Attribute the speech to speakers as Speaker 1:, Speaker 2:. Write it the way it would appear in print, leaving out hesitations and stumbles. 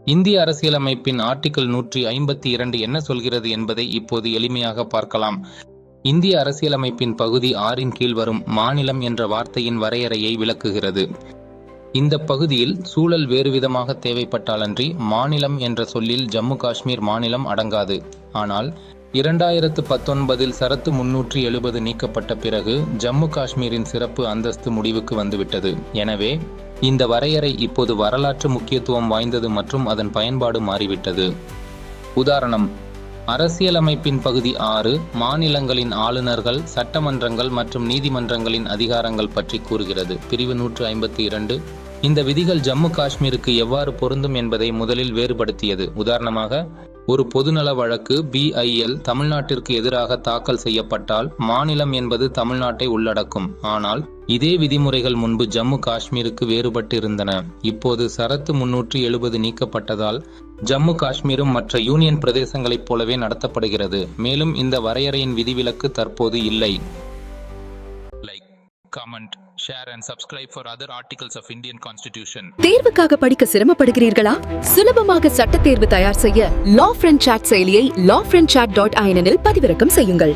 Speaker 1: இந்திய அரசியலமைப்பின் ஆர்டிகிள் 152 என்ன சொல்கிறது என்பதை இப்போது எளிமையாக பார்க்கலாம். இந்திய அரசியலமைப்பின் பகுதி 6 கீழ் வரும் மாநிலம் என்ற வார்த்தையின் வரையறையை விளக்குகிறது. இந்த பகுதியில் சூழல் வேறுவிதமாக தேவைப்பட்டாலன்றி மாநிலம் என்ற சொல்லில் ஜம்மு காஷ்மீர் மாநிலம் அடங்காது. ஆனால் 2019 சரத்து 370 நீக்கப்பட்ட பிறகு ஜம்மு காஷ்மீரின் சிறப்பு அந்தஸ்து முடிவுக்கு வந்துவிட்டது. எனவே இந்த வரையறை இப்போது வரலாற்று முக்கியத்துவம் வாய்ந்தது மற்றும் அதன் பயன்பாடு மாறிவிட்டது. உதாரணம்: அரசியலமைப்பின் பகுதி 6 மாநிலங்களின் ஆளுநர்கள், சட்டமன்றங்கள் மற்றும் நீதிமன்றங்களின் அதிகாரங்கள் பற்றி கூறுகிறது. பிரிவு 152 இந்த விதிகள் ஜம்மு காஷ்மீருக்கு எவ்வாறு பொருந்தும் என்பதை முதலில் வேறுபடுத்தியது. உதாரணமாக, ஒரு பொதுநல வழக்கு BIL தமிழ்நாட்டிற்கு எதிராக தாக்கல் செய்யப்பட்டால் மாநிலம் என்பது தமிழ்நாட்டை உள்ளடக்கும். ஆனால் இதே விதிமுறைகள் முன்பு ஜம்மு காஷ்மீருக்கு வேறுபட்டு இருந்தன. இப்போது சரத்து 370 நீக்கப்பட்டதால் ஜம்மு காஷ்மீரும் மற்ற யூனியன் பிரதேசங்களைப் போலவே நடத்தப்படுகிறது. மேலும் இந்த வரையறையின் விதிவிலக்கு தற்போது இல்லை. Like, comment, share and subscribe for other articles of Indian Constitution.
Speaker 2: தேர்வுக்காக படிக்க சிரமப்படுகிறீர்களா? சுலபமாக சட்ட தேர்வு தயார் செய்ய LawFriendChat செயலியை lawfriendchat.in இல் பதிவிறக்கம் செய்யுங்கள்.